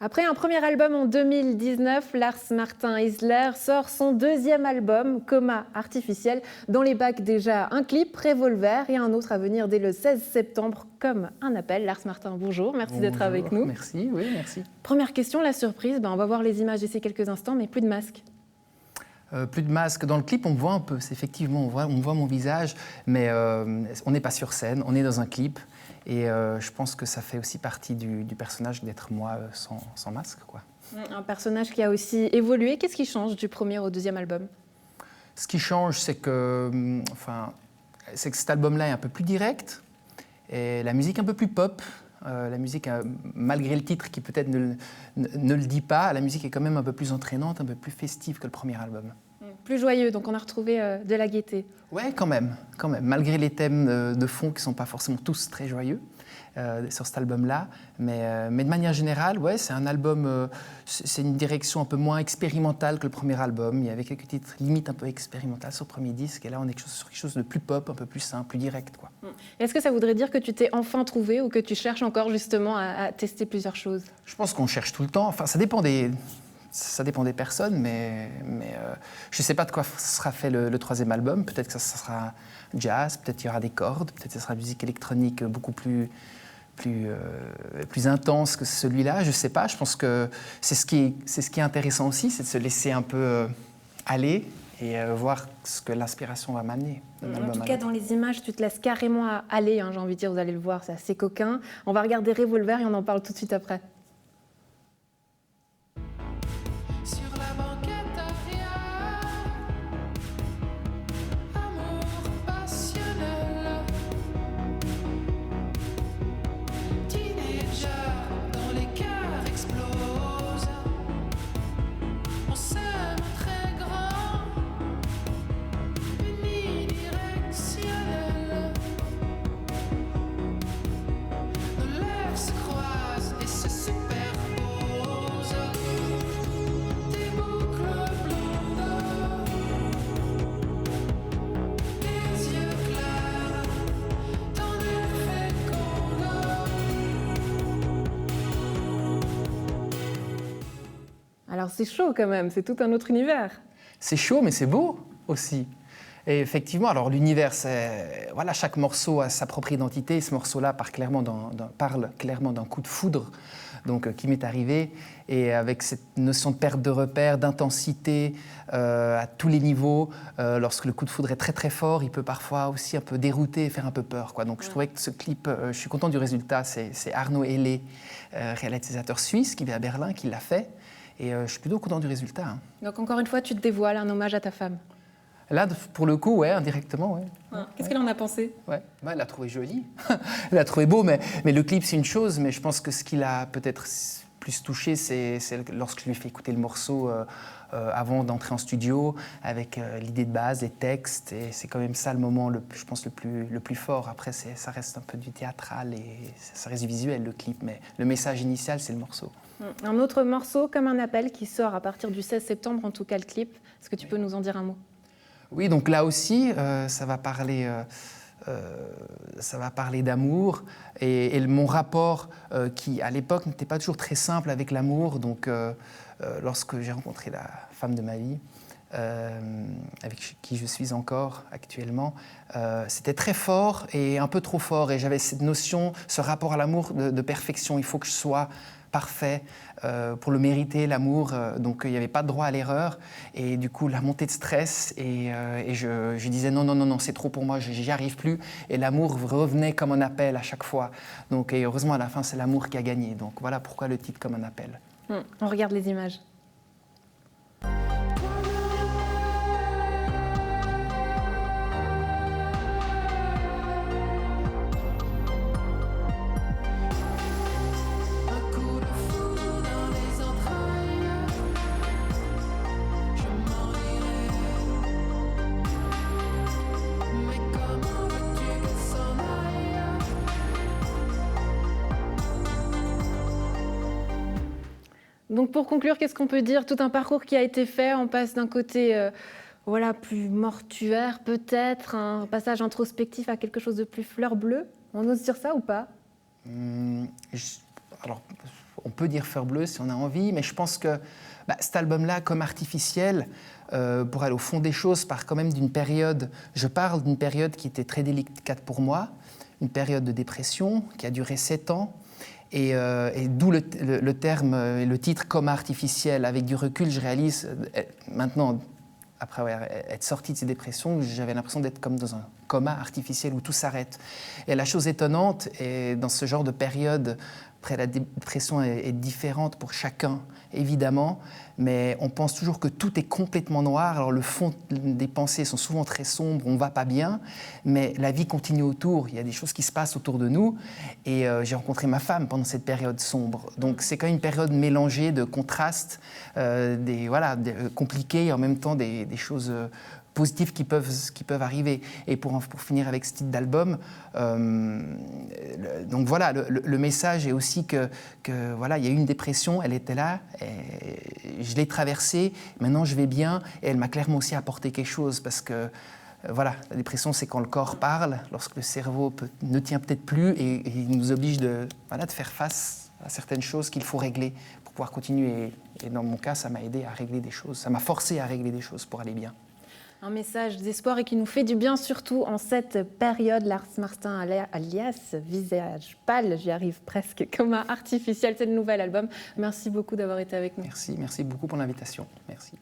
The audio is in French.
Après un premier album en 2019, Lars Martin Isler sort son deuxième album, Coma Artificiel. Dans les bacs déjà un clip, Revolver, et un autre à venir dès le 16 septembre, Comme un appel. Lars Martin, bonjour, merci d'être avec nous. Merci, oui, merci. Première question, la surprise, on va voir les images d'ici quelques instants, mais plus de masque. Plus de masque. Dans le clip, on me voit un peu, effectivement, on voit mon visage, mais on n'est pas sur scène, on est dans un clip. Et je pense que ça fait aussi partie du personnage d'être moi sans masque, quoi. Un personnage qui a aussi évolué. Qu'est-ce qui change du premier au deuxième album ? Ce qui change, c'est que cet album-là est un peu plus direct, et la musique un peu plus pop. La musique, malgré le titre qui peut-être ne le dit pas, la musique est quand même un peu plus entraînante, un peu plus festive que le premier album. Plus joyeux, donc on a retrouvé de la gaieté. Ouais, quand même. Malgré les thèmes de fond qui ne sont pas forcément tous très joyeux sur cet album-là. Mais de manière générale, ouais, c'est un album, c'est une direction un peu moins expérimentale que le premier album. Il y avait quelques titres limite un peu expérimentales sur le premier disque. Et là, on est sur quelque chose de plus pop, un peu plus simple, plus direct, quoi. Est-ce que ça voudrait dire que tu t'es enfin trouvé ou que tu cherches encore justement à tester plusieurs choses ? Je pense qu'on cherche tout le temps. Enfin, ça dépend des personnes, mais je ne sais pas de quoi sera fait le troisième album. Peut-être que ça sera jazz, peut-être qu'il y aura des cordes, peut-être que ça sera musique électronique beaucoup plus intense que celui-là. Je ne sais pas. Je pense que c'est ce qui est intéressant aussi, c'est de se laisser un peu aller et voir ce que l'inspiration va m'amener. En tout cas, dans les images, tu te laisses carrément aller. J'ai envie de dire, vous allez le voir, c'est assez coquin. On va regarder Revolver et on en parle tout de suite après. Alors c'est chaud quand même, c'est tout un autre univers. C'est chaud, mais c'est beau aussi. Et effectivement, alors l'univers, voilà, chaque morceau a sa propre identité. Ce morceau-là parle clairement d'un coup de foudre, donc qui m'est arrivé, et avec cette notion de perte de repère, d'intensité à tous les niveaux. Lorsque le coup de foudre est très très fort, il peut parfois aussi un peu dérouter et faire un peu peur, quoi. Donc je trouvais que ce clip, je suis content du résultat. C'est Arnaud Hellé, réalisateur suisse, qui vit à Berlin, qui l'a fait. Et je suis plutôt content du résultat. Hein. Donc encore une fois, tu te dévoiles, un hommage à ta femme. Là, pour le coup, ouais, indirectement, ouais. Qu'est-ce qu'elle en a pensé ? Ouais, elle l'a trouvé joli, elle l'a trouvé beau, mais le clip, c'est une chose, mais je pense que ce qui l'a peut-être plus touché, c'est lorsque je lui ai fait écouter le morceau avant d'entrer en studio, avec l'idée de base, les textes, et c'est quand même ça le moment, je pense, le plus fort. Après, ça reste un peu du théâtral et ça reste du visuel, le clip, mais le message initial, c'est le morceau. Un autre morceau, Comme un appel, qui sort à partir du 16 septembre, en tout cas le clip. Est-ce que tu peux nous en dire un mot ? Oui, donc là aussi, ça va parler d'amour et mon rapport qui, à l'époque, n'était pas toujours très simple avec l'amour. Donc, lorsque j'ai rencontré la femme de ma vie, avec qui je suis encore actuellement, c'était très fort et un peu trop fort. Et j'avais cette notion, ce rapport à l'amour de perfection. Il faut que je sois parfait pour le mériter, l'amour. Donc, il n'y avait pas de droit à l'erreur. Et du coup, la montée de stress. Et je disais non, c'est trop pour moi, j'y arrive plus. Et l'amour revenait comme un appel à chaque fois. Donc, et heureusement, à la fin, c'est l'amour qui a gagné. Donc, voilà pourquoi le titre Comme un appel. On regarde les images. Donc pour conclure, qu'est-ce qu'on peut dire ? Tout un parcours qui a été fait, on passe d'un côté plus mortuaire peut-être, un passage introspectif à quelque chose de plus fleur bleue. On ose dire ça ou pas ? Alors, on peut dire Fleur bleue si on a envie, mais je pense que cet album-là, comme Artificiel, pour aller au fond des choses, part quand même d'une période, je parle d'une période qui était très délicate pour moi, une période de dépression qui a duré 7 ans, et d'où le terme et le titre Coma artificiel. Avec du recul, je réalise maintenant, après être sorti de ces dépressions, j'avais l'impression d'être comme dans un coma artificiel où tout s'arrête. Et la chose étonnante, et dans ce genre de période, après la dépression est différente pour chacun, évidemment, mais on pense toujours que tout est complètement noir. Alors le fond des pensées sont souvent très sombres, on ne va pas bien, mais la vie continue autour, il y a des choses qui se passent autour de nous. Et j'ai rencontré ma femme pendant cette période sombre. Donc c'est quand même une période mélangée de contrastes, compliquées, et en même temps des choses positifs qui peuvent arriver. Et pour finir avec ce type d'album, donc voilà, le message est aussi que voilà, il y a eu une dépression, elle était là, et je l'ai traversée, maintenant je vais bien, et elle m'a clairement aussi apporté quelque chose, parce que voilà, la dépression, c'est quand le corps parle, lorsque le cerveau ne tient peut-être plus, et il nous oblige de faire face à certaines choses qu'il faut régler pour pouvoir continuer. Et dans mon cas, ça m'a aidé à régler des choses, ça m'a forcé à régler des choses pour aller bien. Un message d'espoir et qui nous fait du bien, surtout en cette période. Lars Martin alias Visage pâle, j'y arrive presque, Coma artificiel, c'est le nouvel album. Merci beaucoup d'avoir été avec nous. Merci beaucoup pour l'invitation. Merci.